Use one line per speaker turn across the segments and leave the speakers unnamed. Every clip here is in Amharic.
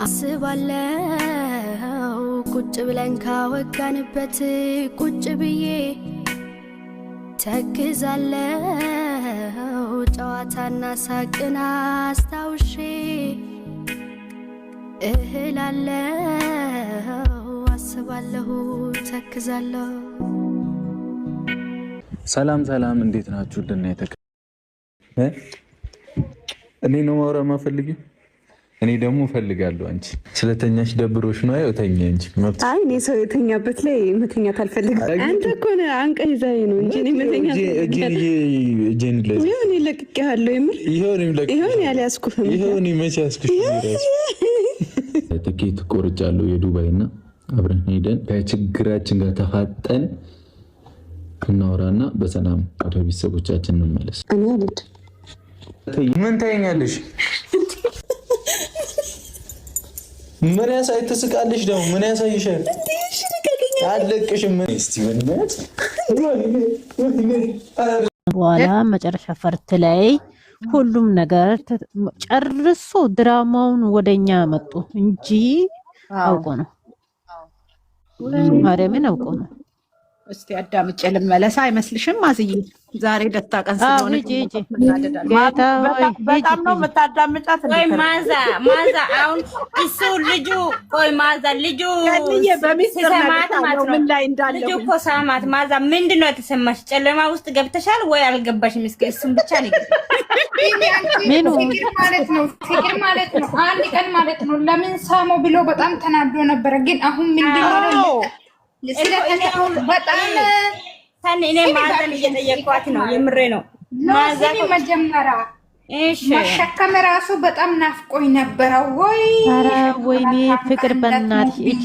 አስባለው ቁጭ ብለን ካወጋንበት ቁጭ ብዬ ተክዛለው ጨዋታና ሳቅና አስታውሼ እህላለው አስባለው ተክዛለው።
ሰላም ሰላም፣ እንዴት ናችሁ? ደና እኔ ነው ማውራ ማፈልጊው። እኔ ደግሞ ፈልጋለሁ። አንቺ ስለተኛሽ ደብሮሽ ነው አይተኛ እንጂ መብት።
አይ እኔ ሰው የተኛበት ላይ መተኛት አልፈልግም። አንተ እኮ ነህ አንቀህ ይዘኸኝ ነው እንጂ እኔ መተኛት
እጄን ላይ
ይሁን ለቅቄሃለሁ። የምር ይሁን ያልያዝኩህም
ይሁን መቼ ያዝኩሽ? ትኬት ቆርጫለሁ የዱባይ እና አብረን ሄደን ከችግራችን ጋር ተፋጠን እናወራና በሰላም ወደ ቤተሰቦቻችን እንመለስ።
እኔ አልድ
ምን ታየኛለሽ? ምን ያሳይ ትስቃለሽ? ደግሞ ምን ያሳይሻል? አለቅሽም። ምን እስቲ ወንነት
በኋላ መጨረሻ ፈርት ላይ ሁሉም ነገር ጨርሶ ድራማውን ወደኛ መጡ እንጂ አውቆ ነው። ማርያምን አውቆ ነው።
እስቲ አዳምጬ ልመለስ። አይመስልሽም? አዝዬ ዛሬ ደስታ ቀን ስለሆነ በጣም ነው የምታዳምጫት።
ወይ ማዛ አሁን እሱ ልጁ ቆይ ማዛ ልጁ
በሚስጥርማት ምን ላይ እንዳለ
ልጁ እኮ ሳማት። ማዛ ምንድን ነው የተሰማሽ? ጨለማ ውስጥ ገብተሻል ወይ አልገባሽም? እስኪ እሱን ብቻ ንገሪኝ።
ፍቅር ማለት ነው አንድ ቀን ማለት ነው። ለምን ሳሞ ብሎ በጣም ተናዶ ነበረ። ግን አሁን ምንድን ነው በጣም
እኔ ማዘን እየጠየኳት ነው። የምሬ ነው።
ማዘን መጀመሪያ መሸከም ራሱ በጣም ናፍቆኝ ነበረ።
ወይኔ ፍቅር በእናትሽ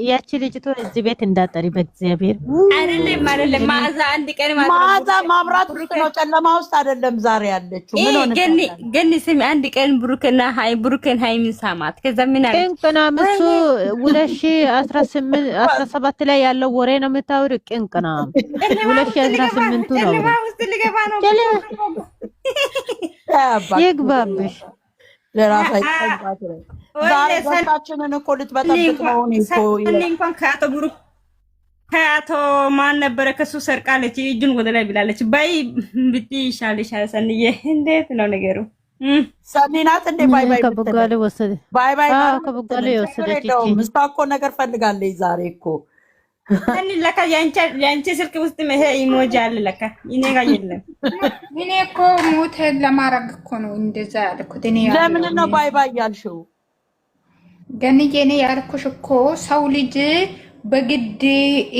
ያቺ ልጅቶ እዚህ ቤት እንዳጠሪ በእግዚአብሔር
አይደለም ማዛ አንድ ቀን
ማዛ ማብራት ውስጥ ነው፣ ጨለማ ውስጥ አይደለም ዛሬ ያለችው። ምን ሆነ
ግን ስሚ አንድ ቀን ብሩክን ሃይሚን ሳማት። ከዛ ምን አለ
ቅንቅና ምሱ 2017 ላይ ያለው ወሬ ነው የምታወሪው? ቅንቅና 2018 ነው
ውስጥ ልገባ ነው
ይግባብሽ።
ለራሳ ይጣጣት ነው። ዛሬ ሰጣችንን እኮ ልትበጠብጥ ነው እኮ
እንኳን ከአቶ ማን ነበረ ከሱ ሰርቃለች፣ እጁን ወደ ላይ ብላለች። ባይ ብቲ ይሻልሻል። ሰንዬ እንዴት ነው ነገሩ?
ሰኒናት እንደ ባይ
ከበጋለ ወሰደ
ባይ
ከበጋለ የወሰደች
እሷ እኮ ነገር ፈልጋለች ዛሬ እኮ
እኔ ለካ ያንቺ ስልክ ውስጥ ይሄ ኢሞጂ አለ ለካ እኔ ጋር የለም።
እኔ እኮ ሞት ለማረግ እኮ ነው እንደዛ ያልኩት። እኔ
ለምን ነው ባይ ያልሽው?
ገንዬ እኔ ያልኩሽ እኮ ሰው ልጅ በግድ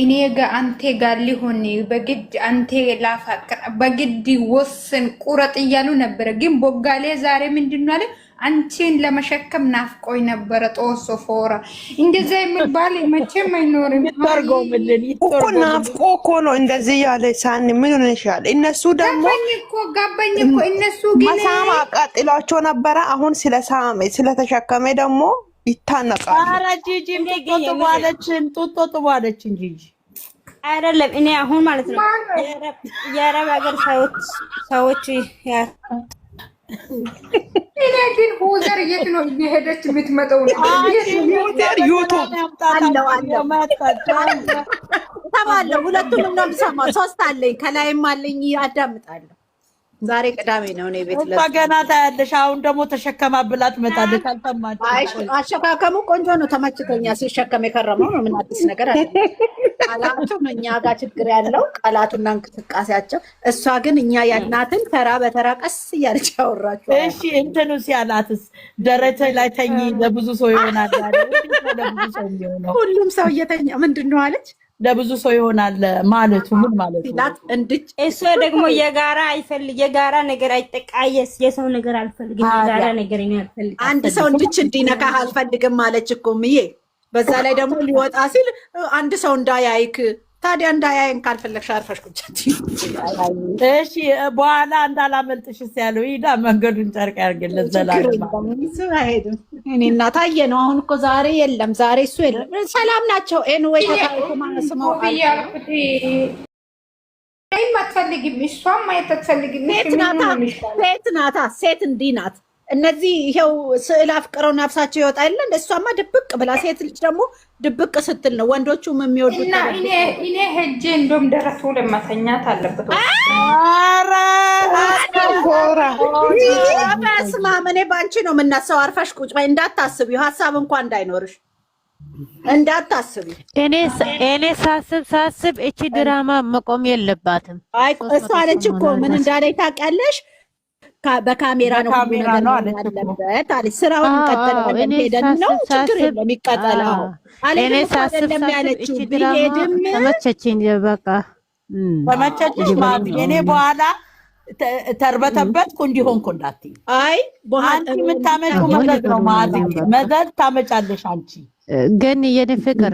እኔ ጋር አንተ ጋር ሊሆን በግድ አንተ ላፋቅር በግድ ወስን ቁረጥ እያሉ ነበረ። ግን ቦጋሌ ዛሬ ምንድነው አለ? አንቺን ለመሸከም ናፍቆኝ ነበረ። ጦሶ ፎራ እንደዛ የሚባል መቼም አይኖርም።
እኮ ናፍቆ እኮ ነው እንደዚህ ያለ ሳን ምን ሆነሻል? እነሱ ደግሞ
ጋባኝ እኮ እነሱ ግን
መሳም አቃጥሏቸው ነበረ። አሁን ስለተሸከመ ደግሞ ይታነቃል።
ኧረ ጂጂ ጡጦ ባለች እንጂ
አይደለም። እኔ አሁን ማለት ነው የአረብ ሀገር ሰዎች
እኔ ግን ሁዘር የት ነው እየሄደች የምትመጣው? ነው
ሁዘር ዩቱብ
ተባለው ሁለቱንም ነው የምሰማው። ሶስት አለኝ ከላይም አለኝ አዳምጣለሁ። ዛሬ ቅዳሜ ነው እኔ ቤት ለገና ታያለሽ። አሁን ደግሞ ተሸከማ ብላት መጣለች። አልተማች አሸካከሙ ቆንጆ ነው፣ ተመችቶኛ። ሲሸከም የከረመው ነው። ምን አዲስ ነገር አለ? ቃላቱ ነው እኛ ጋር ችግር ያለው ቃላቱና እንቅስቃሴያቸው። እሷ ግን እኛ ያልናትን ተራ በተራ ቀስ እያለች ያወራችሁ። እሺ እንትኑ ሲያላትስ ደረተ ላይ ተኝ ለብዙ ሰው ይሆናል አለ። ለብዙ ሰው ይሆናል። ሁሉም ሰው እየተኛ ምንድነው አለች? ለብዙ ሰው ይሆናል ማለቱ ምን ማለት ነው?
እሱ ደግሞ የጋራ አይፈልግ የጋራ ነገር አይጠቃየስ የሰው ነገር አልፈልግም የጋራ ነገር እኔ አልፈልግም።
አንድ ሰው እንዲነካ አልፈልግም ማለች እኮ ምዬ። በዛ ላይ ደግሞ ሊወጣ ሲል አንድ ሰው እንዳያይክ። ታዲያ እንዳያይን ካልፈለግሽ አርፈሽ ቁጭ እሺ። በኋላ እንዳላመልጥሽ ያለው ይዳ መንገዱን ጨርቅ ያርግለት ዘላለም እሱ አይሄድም። እኔና ታየ ነው አሁን እኮ ዛሬ የለም። ዛሬ እሱ የለም። ሰላም ናቸው። ኤንዌይ ተካይቶ ማስመው
ያልኩት አይ ማትፈልጊም እሷም ማየት አትፈልጊም።
ሴት ናታ ሴት እንዲህ ናት። እነዚህ ይሄው ስዕል አፍቅረው ነፍሳቸው ይወጣ የለ እንደሷማ ድብቅ ብላ ሴት ልጅ ደግሞ ድብቅ ስትል ነው ወንዶቹም የሚወዱት
እና እኔ ሄጄ እንደም ደረቱ ለማተኛት አለበት
አረ
ኮራ
በስመ አብ እኔ ባንቺ ነው የምናሰው አርፈሽ ቁጭ በይ እንዳታስቢው ሀሳብ እንኳን እንዳይኖርሽ እንዳታስቢ
እኔ ሳስብ እቺ ድራማ መቆም የለባትም
አይ እሷ አለች እኮ ምን እንዳለኝ ታውቂያለሽ በካሜራ ነው ያለበት አለች ስራውን እንቀጥላለን ሄደን ነው ችግር የለም ይቀጥላል እኔ ሳስብ
እቺ ድራማ ተመቸችኝ በቃ
ተመቸችሽ ማለት እኔ በኋላ ተርበተበትኩ እንዲሆንኩ እንዳትዪ አይ በኋላ የምታመጪው መዘዝ ነው ማለት መዘዝ ታመጫለሽ አንቺ
ግን የኔ ፍቅር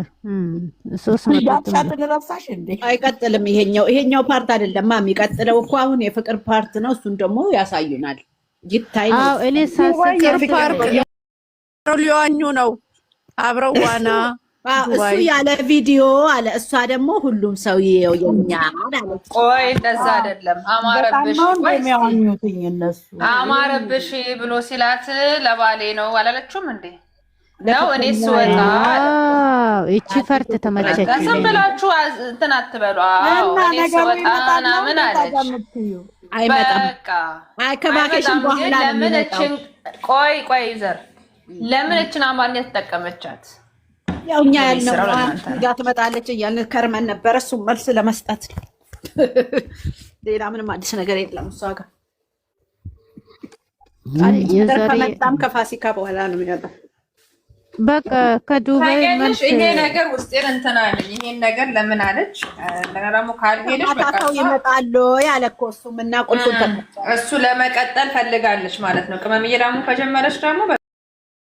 ሶስት
ያቻት ለራሳሽ እንዴ አይቀጥልም ይሄኛው ፓርት አይደለም የሚቀጥለው እኮ አሁን የፍቅር ፓርት ነው እሱን ደግሞ ያሳዩናል ይታይ ነው
አዎ እኔ ሳስብ
ፓርክ ሊዋኙ ነው አብረው ዋና
እሱ ያለ ቪዲዮ አለ እሷ ደግሞ ሁሉም ሰው ይየው የኛ ማለት
ቆይ እንደዛ አይደለም አማረብሽ
የሚያዋኙትኝ እነሱ
አማረብሽ ብሎ ሲላት ለባሌ ነው አላለችውም እንዴ ነው እኔ ስወጣ
እቺ ፈርት ተመቸች
ዝም ብላችሁ እንትን አትበሉ እኔ ስወጣ ምን አለች
አይመጣም
በቃ
አይ ከቫኬሽን በኋላ
ለምን እችን ቆይ ዘር ለምን እችን አማርኛ ተጠቀመቻት
ያው እኛ ያልነው ጋር ትመጣለች እያልን ከርመን ነበር እሱ መልስ ለመስጠት ሌላ ምንም አዲስ ነገር የለም እሷ ጋር ከመጣም ከፋሲካ በኋላ ነው የሚመጣው
በቃ ከዱባይ መልስ
ይሄ ነገር ውስጤን እንትን አለኝ ይሄን ነገር ለምን አለች ለራሙ ካልሄደሽ በቃ
ይመጣሉ ያለኮ እሱ እና ቁልፉን
እሱ ለመቀጠል ፈልጋለች ማለት ነው ቅመምዬ ደግሞ ከጀመረች ደግሞ